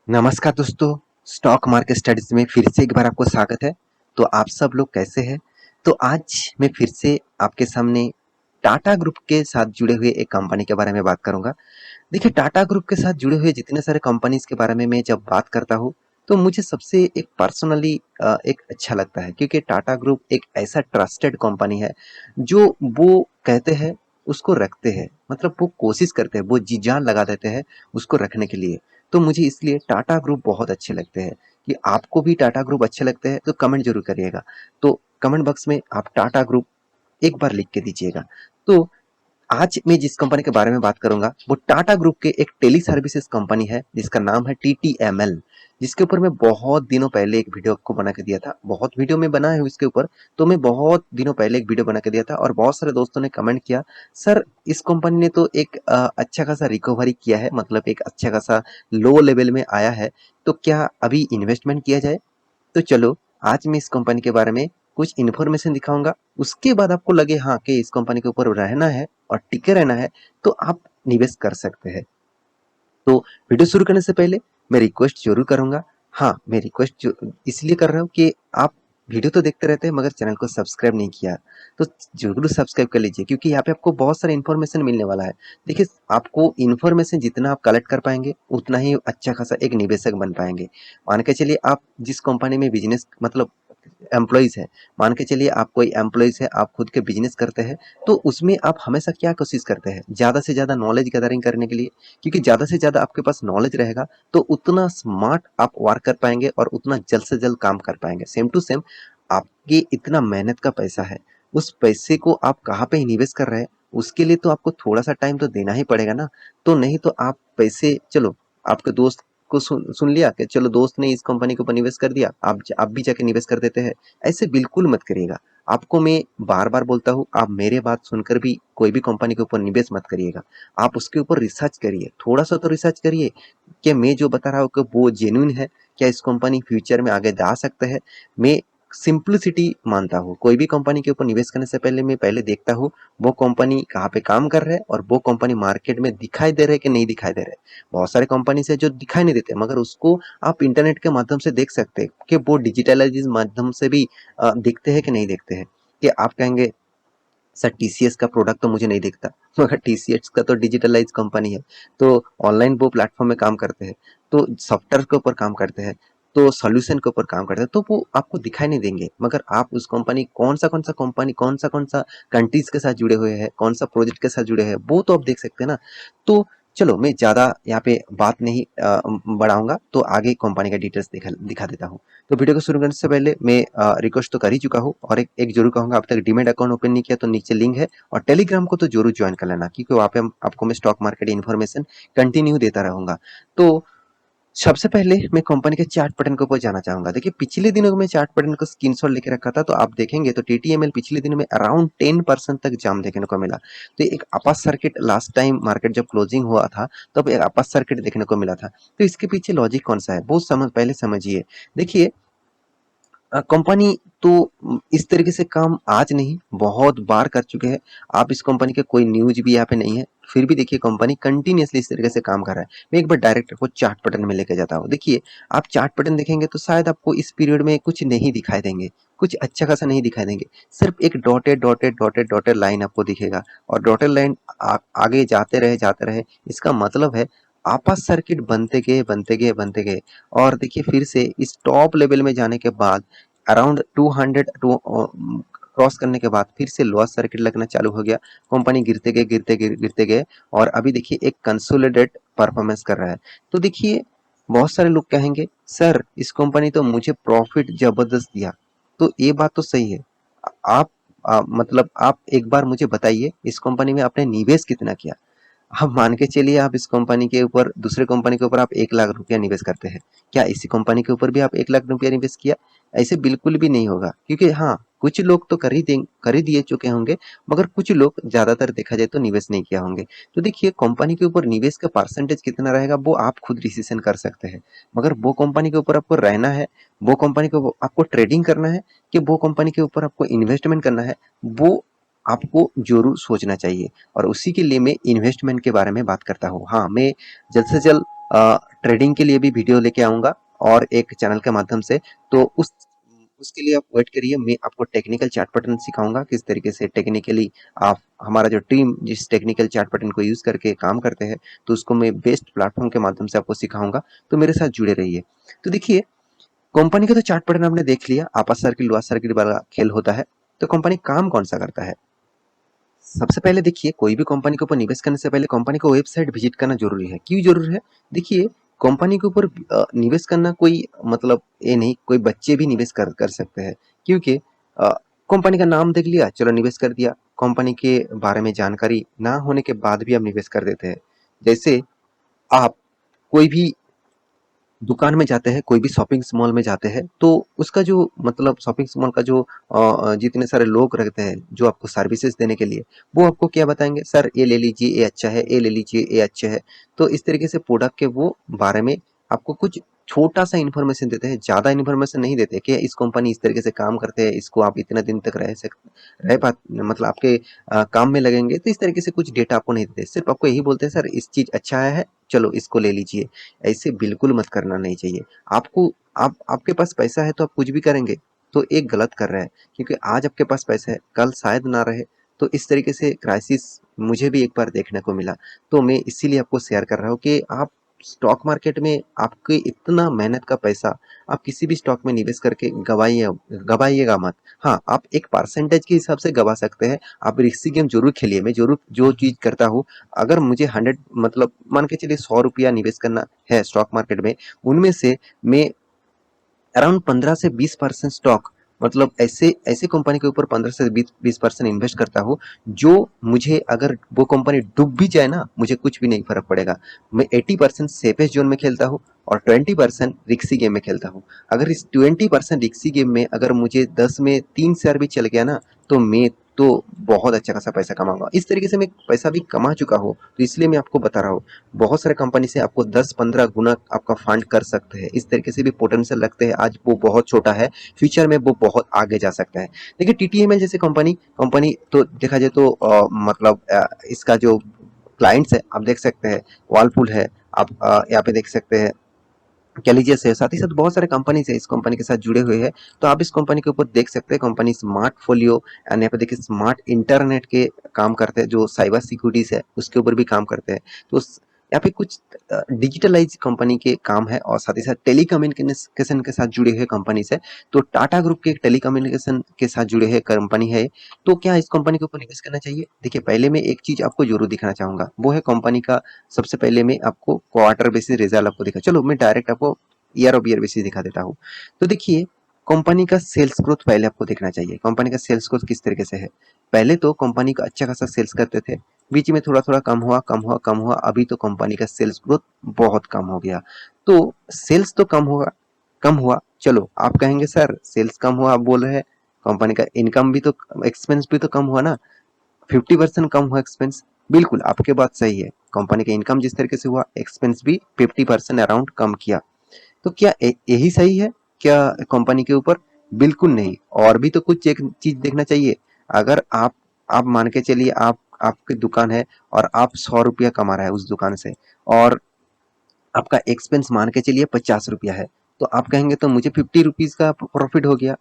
नमस्कार दोस्तों, stock market studies में फिर से एक बार आपको स्वागत है। तो आप सब लोग कैसे हैं? तो आज मैं फिर से आपके सामने टाटा ग्रुप के साथ जुड़े हुए एक कंपनी के बारे में बात करूंगा। देखिए, टाटा ग्रुप के साथ जुड़े हुए जितने सारे कंपनीज के बारे में मैं जब बात करता हूँ, तो मुझे सबसे एक पर्सनली एक अच्छा लगता है, क्योंकि टाटा ग्रुप एक ऐसा ट्रस्टेड कंपनी है जो वो कहते हैं उसको रखते हैं। मतलब वो कोशिश करते हैं, वो जी जान लगा देते हैं उसको रखने के लिए। तो मुझे इसलिए टाटा ग्रुप बहुत अच्छे लगते हैं। कि आपको भी टाटा ग्रुप अच्छे लगते हैं तो कमेंट जरूर करिएगा। तो कमेंट बॉक्स में आप टाटा ग्रुप एक बार लिख के दीजिएगा। तो आज मैं जिस कंपनी के बारे में बात करूंगा वो टाटा ग्रुप के एक टेली सर्विसेज कंपनी है जिसका नाम है टीटीएमएल। जिसके ऊपर मैं बहुत दिनों पहले एक वीडियो आपको बना के दिया था। बहुत वीडियो में बना है इसके ऊपर। तो मैं बहुत दिनों पहले एक वीडियो बना के दिया था और बहुत सारे दोस्तों ने कमेंट किया, सर इस कंपनी ने तो एक अच्छा खासा रिकवरी किया है, मतलब एक अच्छा खासा लो लेवल में आया है, तो क्या अभी इन्वेस्टमेंट किया जाए? तो चलो, आज मैं इस कंपनी के बारे में कुछ इन्फॉर्मेशन दिखाऊंगा। उसके बाद आपको लगे हाँ कि इस कंपनी के ऊपर रहना है और टिके रहना है, तो आप निवेश कर सकते हैं। तो वीडियो शुरू करने से पहले मैं रिक्वेस्ट जरूर करूंगा। हाँ, मैं रिक्वेस्ट इसलिए कर रहा हूँ कि आप वीडियो तो देखते रहते हैं मगर चैनल को सब्सक्राइब नहीं किया, तो जरूर सब्सक्राइब कर लीजिए, क्योंकि यहाँ पे आपको बहुत सारा इन्फॉर्मेशन मिलने वाला है। देखिए, आपको इन्फॉर्मेशन जितना आप कलेक्ट कर पाएंगे उतना ही अच्छा खासा एक निवेशक बन पाएंगे। मान के चलिए, आप जिस कंपनी में बिजनेस मतलब एम्प्लॉइज है, मान के चलिए आप कोई एम्प्लॉइज है, आप खुद के बिजनेस करते हैं, तो उसमें आप हमेशा क्या कोशिश करते हैं? ज्यादा से ज्यादा नॉलेज गैदरिंग करने के लिए। क्योंकि ज़्यादा से ज़्यादा आपके पास नॉलेज रहेगा तो उतना स्मार्ट आप वर्क कर पाएंगे और उतना जल्द से जल्द काम कर पाएंगे। सेम टू सेम, आपकी इतना मेहनत का पैसा है, उस पैसे को आप कहाँ पे इन्वेस्ट कर रहे हैं, उसके लिए तो आपको थोड़ा सा टाइम तो देना ही पड़ेगा ना। तो नहीं तो आप पैसे, चलो आपके दोस्त को सुन लिया कि चलो दोस्त ने इस कंपनी के ऊपर निवेश कर दिया, आप भी जाके निवेश कर देते हैं। ऐसे बिल्कुल मत करिएगा। आपको मैं बार बार बोलता हूँ, आप मेरे बात सुनकर भी कोई भी कंपनी के ऊपर निवेश मत करिएगा। आप उसके ऊपर रिसर्च करिए, थोड़ा सा तो रिसर्च करिए कि मैं जो बता रहा हूँ कि वो जेन्युइन है, क्या इस कंपनी फ्यूचर में आगे जा सकते हैं। मैं सिंप्लिसिटी मानता हूँ। कोई भी कंपनी के ऊपर निवेश करने से पहले मैं पहले देखता हूँ वो कंपनी कहाँ पे काम कर रहा है और वो कंपनी मार्केट में दिखाई दे रहा है कि नहीं दिखाई दे रहा है। बहुत सारे कंपनी है जो दिखाई नहीं देते, मगर उसको आप इंटरनेट के माध्यम से देख सकते हैं कि वो डिजिटलाइज माध्यम से भी दिखते हैं कि नहीं दिखते हैं। कि आप कहेंगे सर टीसीएस का प्रोडक्ट तो मुझे नहीं दिखता, मगर टीसीएस का तो डिजिटलाइज कंपनी है। तो ऑनलाइन वो प्लेटफॉर्म में काम करते हैं, तो सॉफ्टवेयर के ऊपर काम करते हैं, तो सॉल्यूशन के ऊपर काम करते हैं, तो वो आपको दिखाई नहीं देंगे। मगर आप उस कंपनी कौन सा कंट्रीज के साथ जुड़े हुए हैं, कौन सा प्रोजेक्ट के साथ जुड़े हैं, वो तो आप देख सकते हैं ना। तो चलो, मैं ज़्यादा यहाँ पे बात नहीं बढ़ाऊंगा, तो आगे कंपनी का डिटेल्स दिखा देता हूँ। तो वीडियो को शुरू करने से पहले मैं रिक्वेस्ट तो कर ही चुका हूँ, और एक जरूर कहूंगा, अब तक डीमैट अकाउंट ओपन नहीं किया तो नीचे लिंक है, और टेलीग्राम को तो जरूर ज्वाइन कर लेना, क्योंकि वहाँ पे आपको मैं स्टॉक मार्केट इन्फॉर्मेशन कंटिन्यू देता रहूंगा। तो सबसे पहले मैं कंपनी के चार्ट पैटर्न के ऊपर जाना चाहूंगा। देखिए, पिछले दिनों में चार्ट पैटर्न का स्क्रीनशॉट लेके रखा था, तो आप देखेंगे तो टीटीएमएल पिछले दिनों में अराउंड 10% तक जाम देखने को मिला। तो एक upper circuit, last time market जब क्लोजिंग हुआ था तब एक अपर सर्किट देखने को मिला था। तो इसके पीछे लॉजिक कौन सा है वो पहले समझिए। देखिए, कंपनी तो इस तरीके से काम आज नहीं बहुत बार कर चुके हैं। आप इस कंपनी के कोई न्यूज भी यहाँ पे नहीं है, फिर भी देखिए कंपनी कंटिन्यूअसली इस तरीके से काम कर रहा है। मैं एक बार डायरेक्ट आपको चार्ट पैटर्न में लेके जाता हूँ। देखिए, आप चार्ट पैटर्न देखेंगे तो शायद आपको इस पीरियड में कुछ नहीं दिखाई देंगे, कुछ अच्छा खासा नहीं दिखाई देंगे। सिर्फ एक डॉटेड लाइन आपको दिखेगा, और डॉटेड लाइन आगे जाते रहे, इसका मतलब है आपस सर्किट बनते गए। और देखिए, फिर से इस टॉप लेवल में जाने के बाद अराउंड 200 क्रॉस करने के बाद फिर से लोअर सर्किट लगना चालू हो गया। कंपनी गिरते गए, और अभी देखिए एक कंसोलिडेट परफॉर्मेंस कर रहा है। तो देखिए, बहुत सारे लोग कहेंगे सर इस कंपनी तो मुझे प्रॉफिट जबरदस्त दिया। तो ये बात तो सही है। आप मतलब आप एक बार मुझे बताइए, इस कंपनी में आपने निवेश कितना किया? अब मान के चलिए, आप इस कंपनी के ऊपर, दूसरे कंपनी के ऊपर आप 1 लाख रुपया निवेश करते हैं, क्या इसी कंपनी के ऊपर भी आप 1 लाख रुपया निवेश किया? ऐसे बिल्कुल भी नहीं होगा, क्योंकि हाँ, कुछ लोग तो कर ही दिए चुके होंगे, मगर कुछ लोग, ज्यादातर देखा जाए तो निवेश नहीं किया होंगे। तो देखिए, कंपनी के ऊपर निवेश का परसेंटेज कितना रहेगा वो आप खुद डिसीजन कर सकते हैं। मगर वो कंपनी के ऊपर आपको रहना है, वो कंपनी को आपको ट्रेडिंग करना है, कि वो कंपनी के ऊपर आपको इन्वेस्टमेंट करना है, वो आपको जरूर सोचना चाहिए। और उसी के लिए मैं इन्वेस्टमेंट के बारे में बात करता हूँ। हाँ, मैं जल्द से जल्द ट्रेडिंग के लिए भी वीडियो लेके आऊँगा और एक चैनल के माध्यम से। तो उसके लिए आप वेट करिए, मैं आपको टेक्निकल चार्ट पैटर्न सिखाऊँगा, किस तरीके से टेक्निकली आप हमारा जो टीम जिस टेक्निकल चार्ट पैटर्न को यूज़ करके काम करते हैं, तो उसको मैं बेस्ट प्लेटफ़ॉर्म के माध्यम से आपको सिखाऊँगा, तो मेरे साथ जुड़े रहिए। तो देखिए, कंपनी का तो चार्ट पैटर्न आपने देख लिया, अपर सर्किल लोअर सर्किल वाला खेल होता है। तो कंपनी काम कौन-सा करता है? सबसे पहले देखिए, कोई भी कंपनी के ऊपर निवेश करने से पहले कंपनी को वेबसाइट विजिट करना ज़रूरी है। क्यों ज़रूरी है? देखिए, कंपनी के ऊपर निवेश करना कोई मतलब ये नहीं, कोई बच्चे भी निवेश कर कर सकते हैं। क्योंकि कंपनी का नाम देख लिया, चलो निवेश कर दिया। कंपनी के बारे में जानकारी ना होने के बाद भी आप निवेश कर देते हैं। जैसे आप कोई भी दुकान में जाते हैं, कोई भी शॉपिंग मॉल में जाते हैं, तो उसका जो मतलब शॉपिंग मॉल का जो जितने सारे लोग रहते हैं, जो आपको सर्विसेज़ देने के लिए, वो आपको क्या बताएँगे, "सर ये ले लीजिए, ये अच्छा है, ये ले लीजिए, ये अच्छा है।" तो इस तरीके से प्रोडक्ट के वो बारे में आपको कुछ छोटा-सा इन्फॉर्मेशन देते हैं, ज़्यादा इन्फॉर्मेशन नहीं देते कि इस कंपनी इस तरीके से काम करते हैं, इसको आप इतने दिन तक रह पा मतलब आपके काम में लगेंगे, तो इस तरीके से कुछ डेटा आपको नहीं देते। सिर्फ़ आपको यही बोलते हैं, "सर इस चीज़ अच्छा है, चलो इसको ले लीजिए।" ऐसे बिल्कुल मत करना नहीं चाहिए। आपको आप आपके पास पैसा है तो आप कुछ भी करेंगे, तो एक गलत कर रहे हैं, क्योंकि आज आपके पास पैसा है, कल शायद ना रहे। तो इस तरीके से क्राइसिस मुझे भी एक बार देखने को मिला। तो मैं इसीलिए आपको शेयर कर रहा हूँ कि आप स्टॉक मार्केट में आपके इतना मेहनत का पैसा आप किसी भी स्टॉक में निवेश करके गवाइएगा मत। हाँ, आप एक परसेंटेज के हिसाब से गवा सकते हैं। आप रिस्की गेम ज़रूर खेलिए। मैं ज़रूर जो चीज़ करता हूँ, अगर मुझे 100 मतलब मान के चलिए ₹100 निवेश करना है स्टॉक मार्केट में, उनमें से मैं अराउंड 15 से 20% स्टॉक मतलब ऐसे ऐसे कंपनी के ऊपर 15 से 20% इन्वेस्ट करता हूँ, जो मुझे अगर वो कंपनी डूब भी जाए ना, मुझे कुछ भी नहीं फ़र्क पड़ेगा। मैं 80% सेफेस्ट ज़ोन में खेलता हूँ और 20% रिस्की गेम में खेलता हूँ। अगर इस 20% रिस्की गेम में अगर मुझे 10 में 3 शेयर भी चल गया ना, तो मैं तो बहुत अच्छा खासा पैसा कमाऊँगा। इस तरीके से मैं पैसा भी कमा चुका हूँ, तो इसलिए मैं आपको बता रहा हूँ। बहुत सारे कंपनी से आपको 10-15 गुना आपका फंड कर सकते हैं। इस तरीके से भी पोटेंशियल रखते हैं। आज वो बहुत छोटा है, फ्यूचर में वो बहुत आगे जा सकता है। देखिए टीटीएमएल जैसे कंपनी कंपनी तो देखा जाए तो मतलब इसका जो क्लाइंट्स है आप देख सकते हैं, वर्लपूल है, आप यहाँ पे देख सकते हैं कैलिजियस है, साथ ही साथ बहुत सारे कंपनीज है इस कंपनी के साथ जुड़े हुए हैं। तो आप इस कंपनी के ऊपर देख सकते हैं, कंपनी स्मार्ट फोलियो एंड यहाँ पे देखिए स्मार्ट इंटरनेट के काम करते हैं, जो साइबर सिक्योरिटीज है उसके ऊपर भी काम करते हैं। तो यहाँ पे कुछ डिजिटलाइज कंपनी के काम है और साथ ही साथ टेलीकम्युनिकेशन के साथ जुड़े हुए कंपनी है। तो टाटा ग्रुप के टेलीकम्युनिकेशन के साथ जुड़े हुए कंपनी है। तो क्या इस कंपनी के ऊपर निवेश करना चाहिए? देखिए पहले मैं एक चीज आपको जरूर दिखाना चाहूंगा, वो है कंपनी का सबसे पहले मैं आपको क्वार्टर बेसिस रिजल्ट आपको दिखा, चलो मैं डायरेक्ट आपको ईयर ऑफ ईयर बेसिस दिखा देता हूँ। तो देखिए कंपनी का सेल्स ग्रोथ पहले आपको देखना चाहिए, कंपनी का सेल्स ग्रोथ किस तरीके से है। पहले तो कंपनी का अच्छा खासा सेल्स करते थे, बीच में थोड़ा थोड़ा कम हुआ कम हुआ कम हुआ, अभी तो कंपनी का सेल्स ग्रोथ बहुत कम हो गया। तो सेल्स तो कम हुआ, चलो आप कहेंगे सर सेल्स कम हुआ, आप बोल रहे हैं कंपनी का इनकम भी तो, एक्सपेंस भी तो कम हुआ ना, 50% कम हुआ एक्सपेंस। बिल्कुल आपके बात सही है, कंपनी का इनकम जिस तरीके से हुआ एक्सपेंस भी 50% अराउंड कम किया। तो क्या यही सही है क्या कंपनी के ऊपर? बिल्कुल नहीं, और भी तो कुछ एक चीज देखना चाहिए। अगर आप मान के चलिए आप आपकी दुकान है और आप ₹100 कमा रहे हैं उस दुकान से, और आपका एक्सपेंस मान के चलिए ₹50 है, तो आप कहेंगे तो मुझे ₹50 का प्रॉफिट हो गया,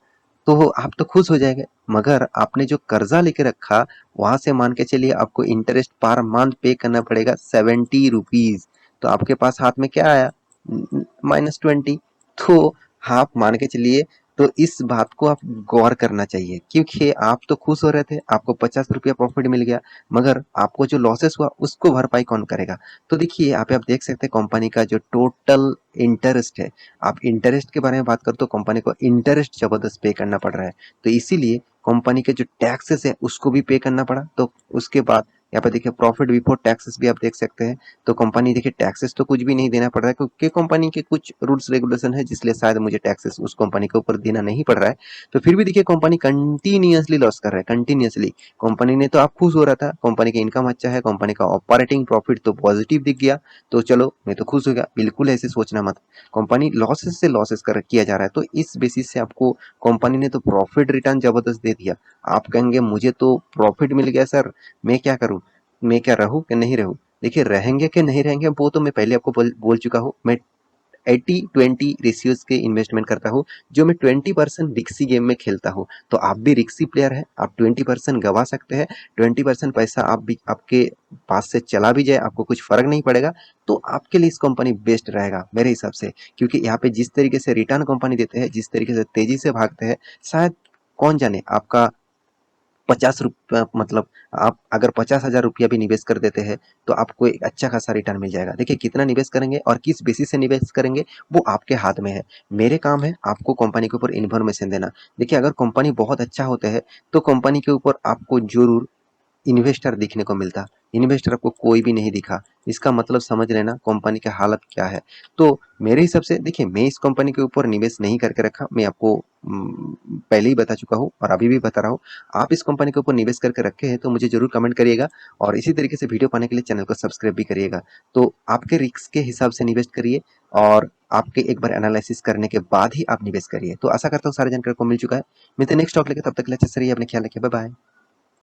तो आप तो खुश हो जाएंगे। मगर आपने जो कर्जा लेके रखा, वहां से मान के चलिए आपको इंटरेस्ट पर मंथ पे करना पड़ेगा ₹70। तो आपके पास हाथ में क्या आया? -20। तो आप मान के चलिए, तो इस बात को आप गौर करना चाहिए, क्योंकि आप तो खुश हो रहे थे, आपको ₹50 प्रॉफिट मिल गया, मगर आपको जो लॉसेस हुआ उसको भरपाई कौन करेगा? तो देखिए यहाँ पे आप देख सकते हैं कंपनी का जो टोटल इंटरेस्ट है, आप इंटरेस्ट के बारे में बात करो तो कंपनी को इंटरेस्ट जबरदस्त पे करना पड़ रहा है। तो इसीलिए कंपनी के जो टैक्सेस है उसको भी पे करना पड़ा। तो उसके बाद यहाँ पे देखिए प्रॉफिट बिफोर टैक्सेस भी आप देख सकते हैं। तो कंपनी देखिए टैक्सेस तो कुछ भी नहीं देना पड़ रहा है, क्योंकि कंपनी के कुछ रूल्स रेगुलेशन है, जिसलिए शायद मुझे टैक्सेस उस कंपनी के ऊपर देना नहीं पड़ रहा है। तो फिर भी देखिए कंपनी कंटिन्यूअसली लॉस कर रहा है, कंटिन्यूअसली। कंपनी ने तो आप खुश हो रहा था, कंपनी का इनकम अच्छा है, कंपनी का ऑपरेटिंग प्रॉफिट तो पॉजिटिव दिख गया, तो चलो मैं तो खुश हो गया। बिल्कुल ऐसे सोचना मत, कंपनी लॉसेस से लॉसेस कर किया जा रहा है, तो इस बेसिस से आपको कंपनी ने तो प्रॉफिट रिटर्न जबरदस्त दे दिया। आप कहेंगे मुझे तो प्रॉफिट मिल गया सर, मैं क्या करूं, मैं क्या रहूं कि नहीं रहूं? देखिए रहेंगे कि नहीं रहेंगे वो तो मैं पहले आपको बोल चुका हूँ। मैं 80-20 रेशियोज के इन्वेस्टमेंट करता हूँ, जो मैं 20% रिक्सी गेम में खेलता हूँ। तो आप भी रिक्सी प्लेयर हैं, आप 20% गवा सकते हैं, 20% पैसा आप भी आपके पास से चला भी जाए, आपको कुछ फर्क नहीं पड़ेगा। तो आपके लिए इस कंपनी बेस्ट रहेगा मेरे हिसाब से, क्योंकि यहाँ पे जिस तरीके से रिटर्न कंपनी देते हैं, जिस तरीके से तेजी से भागते हैं, शायद कौन जाने आपका 50 रुपया मतलब आप अगर 50,000 रुपया भी निवेश कर देते हैं तो आपको एक अच्छा खासा रिटर्न मिल जाएगा। देखिए कितना निवेश करेंगे और किस बेसिस से निवेश करेंगे वो आपके हाथ में है। मेरे काम है आपको कंपनी के ऊपर इन्फॉर्मेशन देना। देखिए अगर कंपनी बहुत अच्छा होते हैं तो कंपनी के ऊपर आपको जरूर इन्वेस्टर दिखने को मिलता। इन्वेस्टर आपको कोई भी नहीं दिखा, इसका मतलब समझ लेना कंपनी की हालत क्या है। तो मेरे हिसाब से देखिए मैं इस कंपनी के ऊपर निवेश नहीं करके रखा, मैं आपको पहले ही बता चुका हूँ और अभी भी बता रहा हूँ। आप इस कंपनी के ऊपर निवेश करके रखे हैं तो मुझे जरूर कमेंट करिएगा और इसी तरीके से वीडियो पाने के लिए चैनल को सब्सक्राइब भी करिएगा। तो आपके रिस्क के हिसाब से निवेश करिए और आपके एक बार एनालिसिस करने के बाद ही आप निवेश करिए। तो आशा करता हूँ सारी जानकारी को मिल चुका है। मिलते हैं नेक्स्ट टॉपिक लेके, तब तक के लिए अच्छे से रहिए, अपने ख्याल रखिए, बाय बाय।